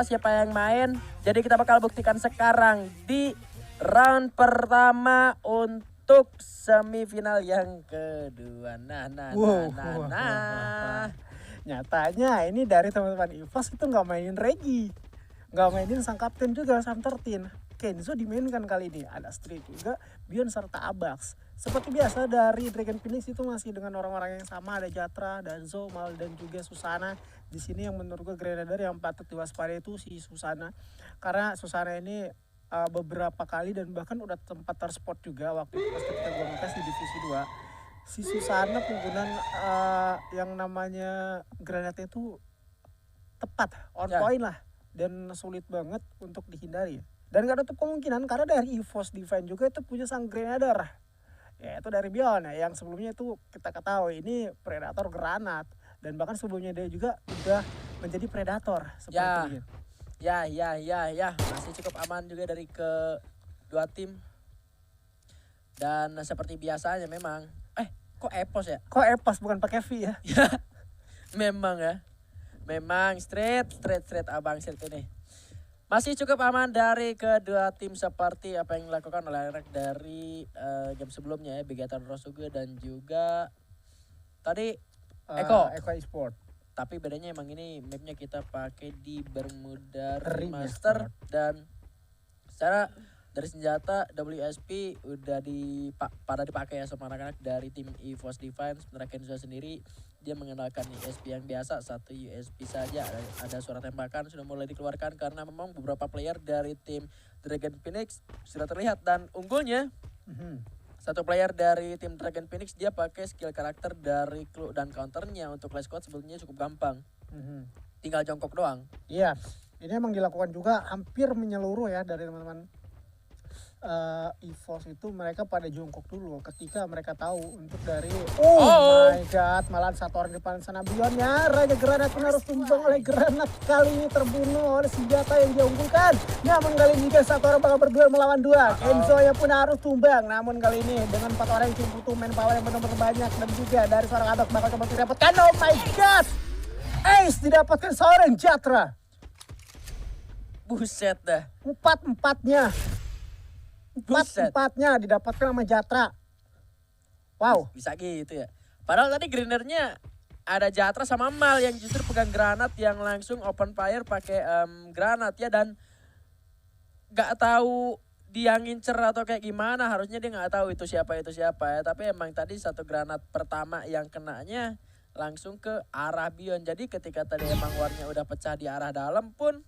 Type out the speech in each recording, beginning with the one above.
siapa yang main. Jadi kita bakal buktikan sekarang di round pertama untuk semifinal yang kedua. Nah. Nyatanya ini dari teman-teman EVOS itu nggak mainin Regi, nggak mainin sang kapten juga Sam 13. Kenzo dimainkan kali ini, ada Street juga, Bion serta Abax. Seperti biasa dari Dragon Phoenix itu masih dengan orang-orang yang sama, ada Jatra, Danzo, Mal dan juga Susana. Di sini yang menurut gue Grenadier yang patut diwaspadai itu si Susana, karena Susana ini beberapa kali dan bahkan udah tempat terspot juga waktu itu pas ketika gue ngetes di divisi 2. Si Susana penggunaan yang namanya granatnya itu tepat, on point lah, dan sulit banget untuk dihindari. Dan gak tutup kemungkinan karena dari EVOS Divine juga itu punya sang Grenadier, yaitu dari Bion ya, yang sebelumnya itu kita ketahui ini Predator granat, dan bahkan sebelumnya dia juga udah menjadi Predator seperti itu. Ya, masih cukup aman juga dari kedua tim. Dan seperti biasanya memang, kok Epos ya? Kok Epos bukan pakai V ya? Memang ya. Memang straight abang straight ini. Masih cukup aman dari kedua tim seperti apa yang dilakukan oleh Rek dari game sebelumnya ya, Begator Rosuge dan juga tadi Eko Esport. Tapi bedanya emang ini mapnya kita pakai di Bermuda Remaster dan secara dari senjata WSP udah pada dipakai ya sama anak-anak dari tim EVOS Divine. Sementara Kenzo sendiri dia mengenalkan USP yang biasa, satu USP saja. Ada suara tembakan sudah mulai dikeluarkan karena memang beberapa player dari tim Dragon Phoenix sudah terlihat, dan unggulnya satu player dari tim Dragon Phoenix dia pakai skill karakter dari clue dan counternya untuk Clash Squad sebetulnya cukup gampang. Tinggal jongkok doang. Iya, ini emang dilakukan juga hampir menyeluruh ya dari teman-teman EVOS itu, mereka pada jongkok dulu ketika mereka tahu untuk dari my god, malah satu orang di depan sana Bionnya, Raja Granat pun harus tumbang oleh Granat, kali ini terbunuh oleh senjata yang dia unggulkan. Namun kali ini juga satu orang bakal berduel melawan dua, Kenzo yang pun harus tumbang. Namun kali ini dengan 4 orang yang cukup butuh manpower yang benar-benar banyak, dan juga dari seorang Abax bakal coba didapatkan. Oh my god, Ace didapatkan seorang Jatra. Buset dah. Empatnya didapatkan sama Jatra. Wow. Bisa gitu ya. Padahal tadi Grendernya ada Jatra sama Mal yang justru pegang granat yang langsung open fire pakai granat ya, dan gak tahu dia ngincer atau kayak gimana. Harusnya dia gak tahu itu siapa ya. Tapi emang tadi satu granat pertama yang kenanya langsung ke arah Bion. Jadi ketika tadi emang warnya udah pecah di arah dalam pun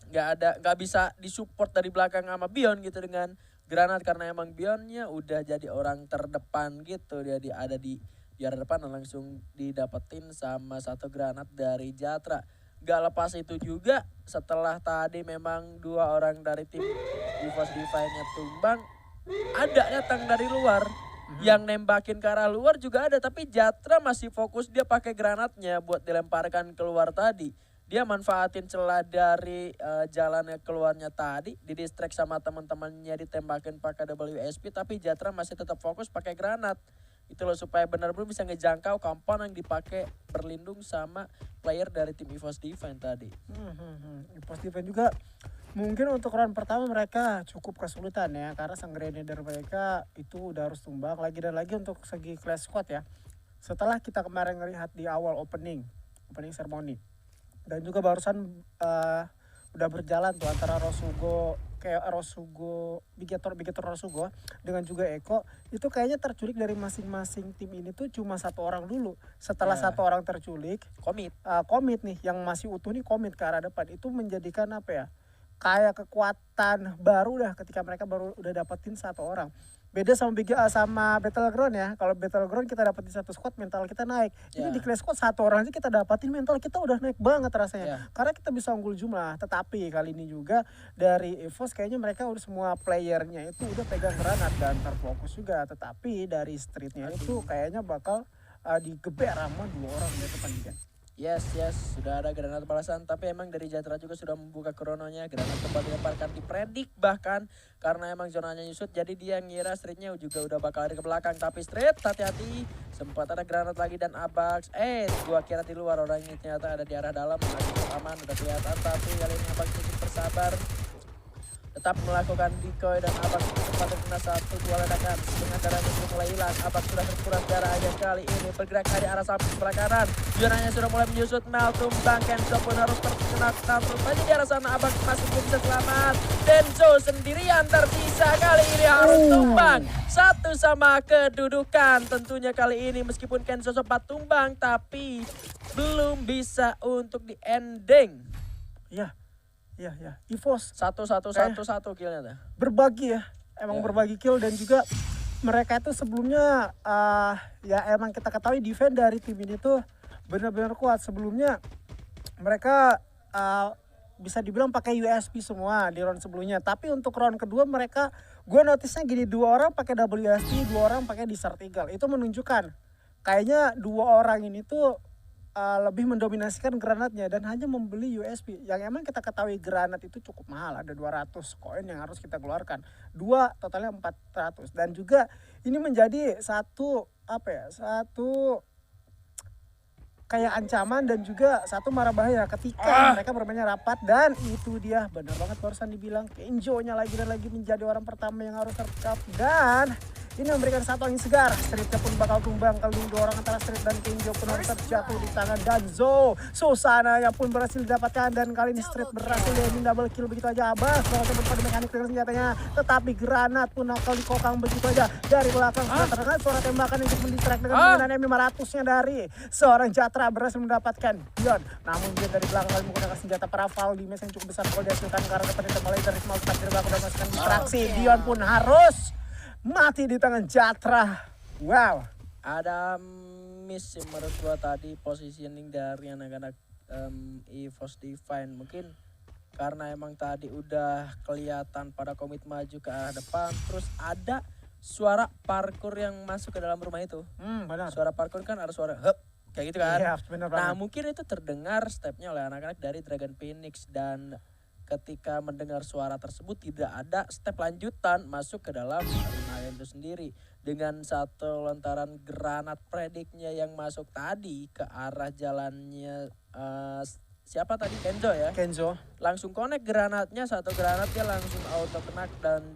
nggak bisa disupport dari belakang sama Bion gitu dengan granat, karena emang Bionnya udah jadi orang terdepan gitu. Dia ada di arah depan dan langsung didapetin sama satu granat dari Jatra. Gak lepas itu juga setelah tadi memang 2 orang dari tim EVOS Divine-nya tumbang, ada datang dari luar yang nembakin ke arah luar juga ada, tapi Jatra masih fokus dia pakai granatnya buat dilemparkan keluar tadi. Dia manfaatin celah dari jalannya keluarnya tadi, didistract sama teman-temannya, ditembakin pakai WSP, tapi Jatra masih tetap fokus pakai granat. Itu loh, supaya benar-benar bisa ngejangkau compound yang dipakai berlindung sama player dari tim EVOS Divine tadi. EVOS Divine juga mungkin untuk round pertama mereka cukup kesulitan ya, karena sang Grenadier mereka itu udah harus tumbang lagi dan lagi untuk segi Clash Squad ya. Setelah kita kemarin ngelihat di awal opening ceremony, dan juga barusan udah berjalan tuh antara Begator Rosugo dengan juga Eko, itu kayaknya terculik dari masing-masing tim ini tuh cuma 1 orang dulu. Setelah 1 orang terculik, komit nih yang masih utuh nih, komit ke arah depan. Itu menjadikan apa ya, kayak kekuatan baru dah ketika mereka baru udah dapetin 1 orang. Beda sama Battleground ya. Kalau Battleground kita dapetin 1 squad, mental kita naik. Ini di Clash Squad 1 orang aja kita dapetin, mental kita udah naik banget rasanya. Karena kita bisa unggul jumlah. Tetapi kali ini juga dari EVOS kayaknya mereka udah semua playernya itu udah pegang granat dan terfokus juga. Tetapi dari streetnya itu kayaknya bakal digeber sama 2 orang di depan dia. Yes, sudah ada granat balasan, tapi emang dari Jatra juga sudah membuka krononya. Granat kembali dilemparkan, dipredik bahkan karena emang zonanya nyusut, jadi dia ngira Streetnya juga udah bakal lari ke belakang. Tapi Street hati-hati, sempat ada granat lagi dan Abax. Gua kira di luar, orangnya ternyata ada di arah dalam. Lagi aman, udah kelihatan, tapi kali ini Abax cukup bersabar. Tetap melakukan decoy dan Abax sempat terkena 1-2 ledakan. Dengan darahnya sudah mulai hilang, Abax sudah terkuras darah aja kali ini bergerak dari arah samping sebelah kanan. Zonanya sudah mulai menyusut, Mel tumbang, Kenzo pun harus terkena tampil aja di arah sana. Abax masih belum bisa selamat. Denzo sendirian tersisa kali ini harus tumbang. Satu sama kedudukan tentunya kali ini, meskipun Kenzo sempat tumbang tapi belum bisa untuk di ending. Ya, EVOS Satu killnya dah. berbagi ya, emang berbagi kill. Dan juga mereka itu sebelumnya ya emang kita ketahui defense dari tim ini tuh benar-benar kuat. Sebelumnya mereka bisa dibilang pakai USP semua di round sebelumnya, tapi untuk round kedua mereka, gue notisnya gini, 2 orang pakai WSP, 2 orang pakai Desert Eagle. Itu menunjukkan kayaknya 2 orang ini tuh lebih mendominasikan granatnya dan hanya membeli USP yang emang kita ketahui granat itu cukup mahal, ada 200 koin yang harus kita keluarkan, 2 totalnya 400. Dan juga ini menjadi satu kayak ancaman dan juga satu mara bahaya ketika mereka bermainnya rapat. Dan itu dia, benar banget barusan dibilang, Kenzo-nya lagi dan lagi menjadi orang pertama yang harus tercap, dan ini memberikan satu angin segar. Streetnya pun bakal tumbang kali ini, 2 orang antara Street dan Kenzo pun harus terjatuh di tangan Danzo. Susana yang pun berhasil didapatkan, dan kali ini Street berhasil diambil double kill begitu aja. Abbas berhasil berpadu mekanik dengan senjatanya, tetapi granat pun nakal dikokang begitu aja dari belakang. Terdengar suara tembakan yang cukup mendistract dengan penggunaan M500-nya dari seorang Jatra berhasil mendapatkan Dion. Namun dia dari belakang kali menggunakan senjata parafal di mes yang cukup besar kalau dihasilkan karena pendekat mulai dari small attack dari belakang dan masukkan distraksi. Dion pun harus mati di tangan Jatra. Wow. Ada miss menurut gua tadi positioning dari anak-anak EVOS Divine. Mungkin karena emang tadi udah kelihatan pada komit maju ke arah depan, terus ada suara parkour yang masuk ke dalam rumah itu. Benar. Suara parkour kan ada suara hup kayak gitu kan. Iya, benar banget. Nah, mungkin itu terdengar stepnya oleh anak-anak dari Dragon Phoenix, dan ketika mendengar suara tersebut tidak ada step lanjutan masuk ke dalam arena itu sendiri. Dengan satu lontaran granat prediknya yang masuk tadi ke arah jalannya siapa tadi, Kenzo ya, Kenzo langsung connect granatnya, satu granat dia langsung auto kena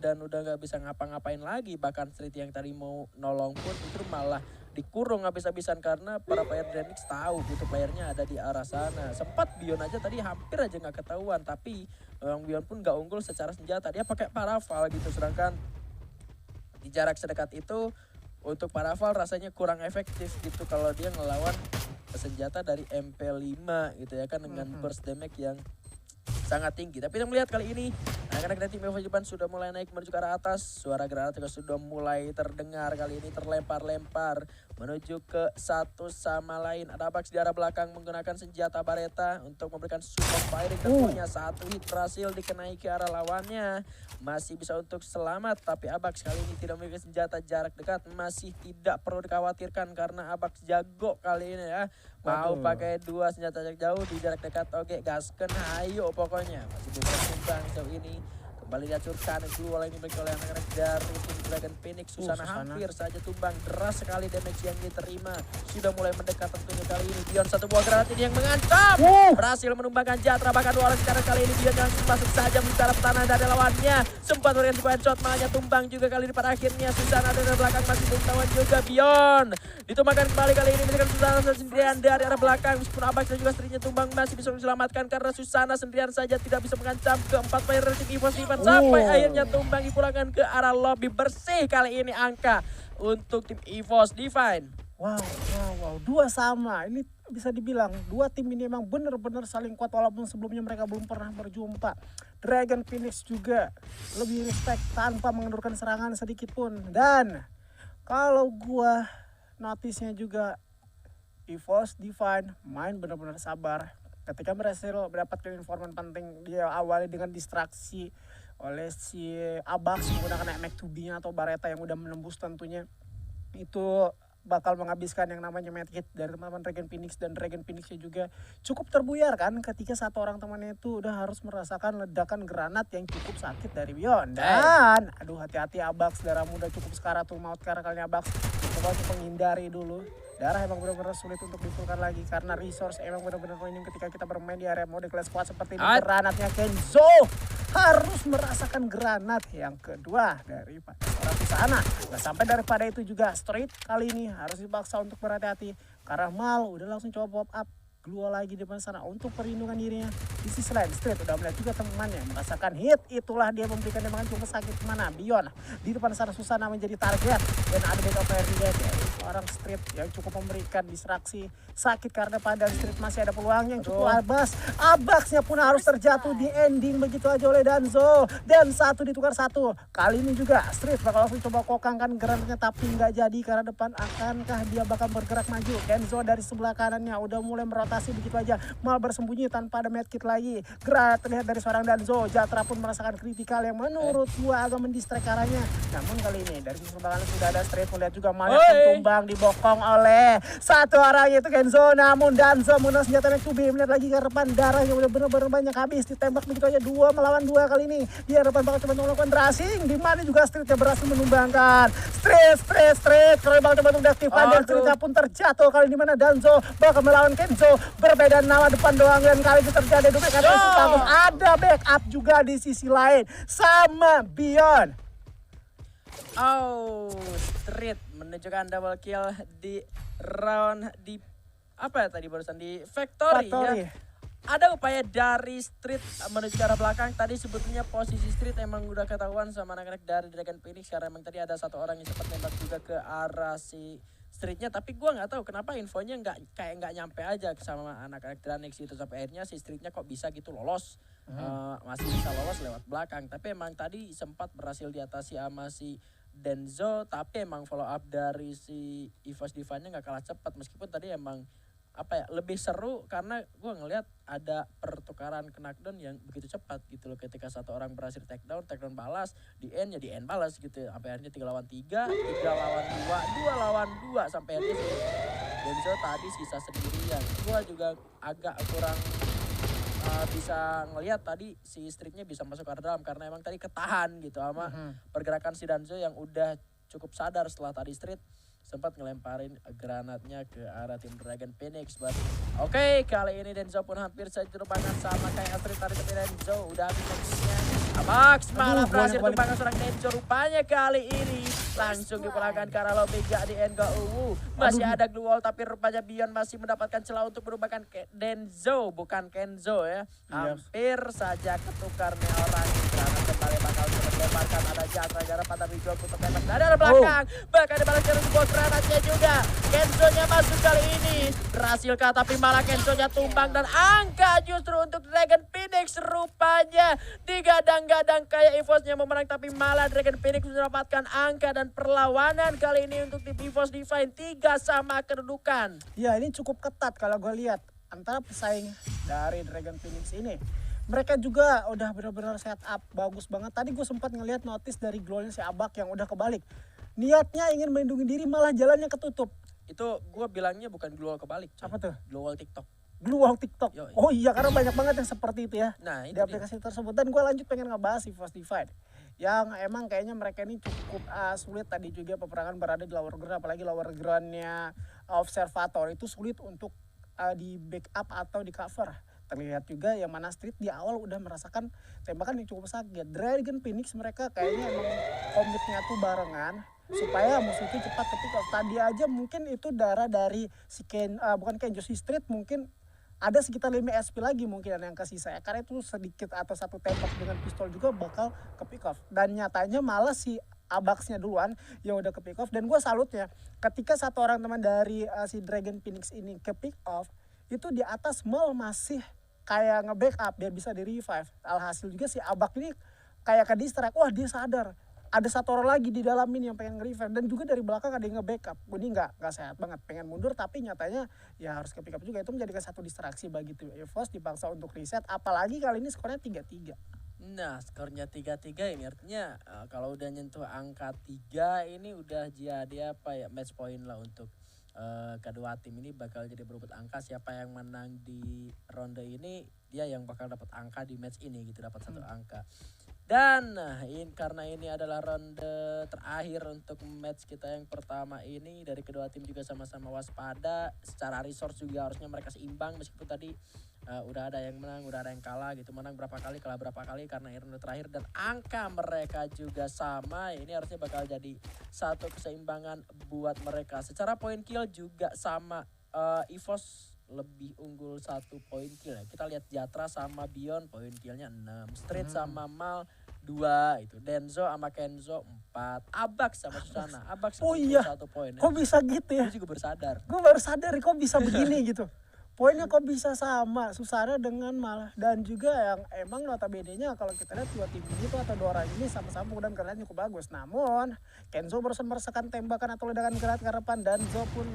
dan udah nggak bisa ngapa-ngapain lagi. Bahkan Street yang tadi mau nolong pun itu malah dikurung habis-habisan karena para player Drenix tahu gitu playernya ada di arah sana. Sempat Bion aja tadi hampir aja nggak ketahuan, tapi Bion pun nggak unggul secara senjata, dia pakai parafal gitu. Sedangkan di jarak sedekat itu untuk parafal rasanya kurang efektif gitu kalau dia ngelawan senjata dari MP5 gitu ya kan, dengan burst damage yang sangat tinggi. Tapi kita melihat kali ini anak-anak dari tim EVOS Japan sudah mulai naik menuju ke arah atas. Suara granat juga sudah mulai terdengar kali ini, terlempar-lempar menuju ke satu sama lain. Ada Abax di arah belakang menggunakan senjata Bareta untuk memberikan support firing. Tentunya satu hit berhasil dikenai ke arah lawannya, masih bisa untuk selamat. Tapi Abax kali ini tidak memiliki senjata jarak dekat, masih tidak perlu dikhawatirkan karena Abax jago kali ini ya. Mau pakai 2 senjata jarak jauh di jarak dekat, oke gasken ayo pokoknya. Masih bisa tumbang sejauh ini. Kembali dihancurkan dua lagi dimiliki oleh anak-anak dari tim Dragon Phoenix. Susana hampir saja tumbang, deras sekali damage yang diterima. Sudah mulai mendekat tentunya kali ini. Dion satu buah granat ini yang mengancam. Berhasil menumbangkan Jatra, bahkan 2 orang sekarang kali ini Dion langsung masuk saja mencari pertahanan dari lawannya. Sempat memberikan sebuah shot, malahnya tumbang juga kali ini pada akhirnya. Susana dari belakang masih belum tawan juga. Bion ditumbangkan kembali kali ini dengan Susana sendirian dari arah belakang. Meskipun Abax dan juga istrinya tumbang masih bisa diselamatkan karena Susana sendirian saja tidak bisa mengancam keempat player dari tim EVOS Divan. Sampai akhirnya tumbang dipulangkan ke arah lobby. Bersih kali ini angka untuk tim EVOS Divine. Wow, 2 sama. Ini bisa dibilang 2 tim ini emang benar-benar saling kuat walaupun sebelumnya mereka belum pernah berjumpa. Dragon Phoenix juga lebih respect tanpa mengendurkan serangan sedikit pun. Dan kalau gua notisnya juga EVOS Divine main benar-benar sabar. Ketika berhasil mendapatkan informan penting, dia awali dengan distraksi oleh si Abax menggunakan MX2B-nya atau Bareta yang udah menembus tentunya. Itu bakal menghabiskan yang namanya medkit dari teman-teman Dragon Phoenix, dan Dragon Phoenixnya juga cukup terbuyar kan ketika satu orang temannya itu udah harus merasakan ledakan granat yang cukup sakit dari Beyond. Dan aduh, hati-hati Abax, darah muda cukup sekaratul maut karena kalian Abax coba untuk menghindari dulu. Darah emang benar-benar sulit untuk dipulkan lagi karena resource emang benar-benar minim ketika kita bermain di area mode class squad seperti ini. Granatnya Kenzo harus merasakan granat yang kedua daripada orang di sana. Nah, sampai daripada itu juga Street kali ini harus dipaksa untuk berhati-hati karena Mal udah langsung coba pop up keluar lagi di depan sana untuk perlindungan dirinya. Di sisi lain Street udah melihat juga temannya merasakan hit, itulah dia memberikan tembakan cukup sakit. Mana Beyond di depan sana Susana menjadi target dan ada backup player juga dari seorang Street yang cukup memberikan distraksi sakit karena pada Street masih ada peluang yang cukup labas. Abaxnya pun harus terjatuh di ending begitu aja oleh Danzo, dan satu ditukar satu. Kali ini juga Street bakal langsung coba kokangkan granatnya tapi nggak jadi karena depan. Akankah dia bakal bergerak maju? Kenzo dari sebelah kanannya udah mulai merotasi begitu aja, Mal bersembunyi tanpa ada medkit lagi. Granat terlihat dari seorang Danzo. Jatra pun merasakan kritikal yang menurut gua agak mendistract arahnya. Namun kali ini dari sebelah kanan sudah ada Street melihat juga Mal yang tumbang dibokong oleh satu orang yaitu Kenzo. Namun Danzo menggunakan senjata Kubi melihat lagi ke depan, darahnya udah benar-benar banyak habis ditembak begitu aja 2 melawan 2 kali ini. Di hadapan bakal coba melakukan dressing di mana juga Streetnya berhasil menumbangkan. Street kalau bakal coba untuk deaktifkan dan Streetnya pun terjatuh kali di mana Danzo bakal melawan Kenzo. Berbeda nama depan doang dan kali itu terjadi karena itu bagus. Ada backup juga di sisi lain sama Beyond. Street menunjukkan double kill di round di apa ya tadi barusan di Factory. Ya. Ada upaya dari Street menuju ke arah belakang. Tadi sebetulnya posisi Street emang udah ketahuan sama anak-anak dari Dragon Phoenix karena emang tadi ada satu orang yang sempat nembak juga ke arah si Streetnya, tapi gue nggak tahu kenapa infonya nggak nyampe aja sama anak-anak Dranex itu sampai akhirnya si Streetnya kok bisa gitu lolos. Masih bisa lolos lewat belakang, tapi emang tadi sempat berhasil diatasi sama si Denzo, tapi emang follow up dari si EVOS Divine-nya nggak kalah cepat meskipun tadi emang apa ya lebih seru karena gue ngelihat ada pertukaran knockdown yang begitu cepat gitu loh, ketika satu orang berhasil takedown balas di end balas gitu sampai akhirnya 3 lawan 3 lawan 2 lawan 2 sampai akhirnya si Denzo tadi sisa sendirian. Gue juga agak kurang bisa ngelihat tadi si Streetnya bisa masuk ke dalam karena emang tadi ketahan gitu sama pergerakan si Danzo yang udah cukup sadar setelah tadi Street sempat ngelemparin granatnya ke arah tim Dragon Phoenix. Oke, kali ini Denzo pun hampir saja terbangkan sama kayak Astrid tadi, tapi Denzo udah habis waktunya. Abax malah berhasil tumbangkan seorang Denzo. Rupanya kali ini langsung dipulangkan ke arah lobby gak di end masih ada glue wall, tapi rupanya Beyond masih mendapatkan celah untuk merubahkan Denzo, bukan Kenzo ya. Hampir saja ketukarnya orang. Granat kembali bakal dilemparkan, ada Jatra garapan tapi Joel untuk tembak dari arah belakang. Bahkan dibalas dari sebuah granatnya juga. Kenzo-nya masuk kali ini. Berhasilkah, tapi malah Kenzo-nya tumbang dan angka justru untuk Dragon Phoenix rupanya digadang-gadang kayak EVOS-nya memenang, tapi malah Dragon Phoenix mendapatkan angka dan perlawanan kali ini untuk tim EVOS Divine 3 sama kedudukan. Ya, ini cukup ketat kalau gue lihat antara pesaing dari Dragon Phoenix ini. Mereka juga udah benar-benar setup bagus banget. Tadi gue sempat ngelihat notice dari glownya si Abak yang udah kebalik. Niatnya ingin melindungi diri malah jalannya ketutup. Itu gue bilangnya bukan global kebalik. Apa tuh? Global TikTok. Global TikTok. Yoi. Oh iya, karena banyak banget yang seperti itu ya. Nah, di aplikasi tersebut. Dan gue lanjut pengen ngebahas EVOS Divine. Yang emang kayaknya mereka ini cukup sulit. Tadi juga peperangan berada di lower ground. Apalagi lower groundnya Observator itu sulit untuk di backup atau di cover. Terlihat juga yang mana Street di awal udah merasakan tembakan yang cukup sakit. Dragon Phoenix mereka kayaknya emang komitnya tuh barengan supaya musuh itu cepat ketika tadi aja mungkin itu darah dari si bukan Kenzo, si Street mungkin ada sekitar 5 SP lagi mungkin yang kesisa ya, karena itu sedikit atau satu tembak dengan pistol juga bakal ke pick off, dan nyatanya malah si Abaxnya duluan yang udah ke pick off. Dan gue salutnya ketika satu orang teman dari si Dragon Phoenix ini ke pick off, itu di atas Mal masih kayak nge-backup biar bisa di-revive. Alhasil juga si Abak ini kayak ke distract. Wah, dia sadar ada satu orang lagi di dalam ini yang pengen nge-revive. Dan juga dari belakang ada yang nge-backup. Ini nggak sehat banget. Pengen mundur tapi nyatanya ya harus ke pick up juga. Itu menjadikan satu distraksi bagi tim EVOS, dipaksa untuk reset. Apalagi kali ini skornya 3-3. Nah, skornya 3-3 ini artinya kalau udah nyentuh angka 3 ini udah jadi apa ya, match point lah untuk kedua tim ini bakal jadi berebut angka. Siapa yang menang di ronde ini dia yang bakal dapat angka di match ini gitu, dapat satu angka. Dan karena ini adalah ronde terakhir untuk match kita yang pertama ini, dari kedua tim juga sama-sama waspada. Secara resource juga harusnya mereka seimbang, meskipun tadi udah ada yang menang, udah ada yang kalah gitu. Menang berapa kali, kalah berapa kali karena ini ronde terakhir. Dan angka mereka juga sama, ini harusnya bakal jadi satu keseimbangan buat mereka. Secara point kill juga sama, EVOS lebih unggul 1 poin kill ya. Kita lihat Jatra sama Bion poin killnya 6, Street sama Mal 2, itu Denzo sama Kenzo 4, Abax sama Susana. Abax Oh iya, 1 poin. kok bisa gitu ya? Dia juga bersadar. Gue baru sadar kok bisa begini gitu. Poinnya kok bisa sama Susana dengan Malah, dan juga yang emang notabene-nya kalau kita lihat dua tim ini tuh atau dua orang ini sama-sama dan kalian cukup bagus. Namun Kenzo barusan merasakan tembakan atau ledakan granat ke depan, dan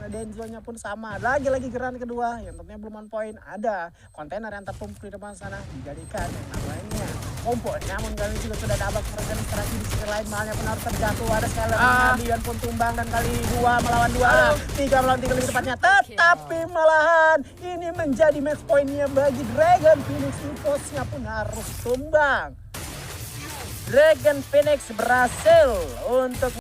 Denzo-nya pun sama. Lagi-lagi granat kedua yang tentunya belum on point. Ada kontainer yang tertumpuk di depan sana dijadikan yang namanya kompor. Namun kali ini juga sudah ada Abax berdemonstrasi di sisi lain. Malnya pun harus terjatuh. Ada Skyler Bion pun tumbang, dan kali 2 melawan 2, 3 melawan 3 lebih tepatnya. Tetapi malahan ini menjadi match pointnya bagi Dragon Phoenix. EVOS-nya pun harus tumbang. Dragon Phoenix berhasil untuk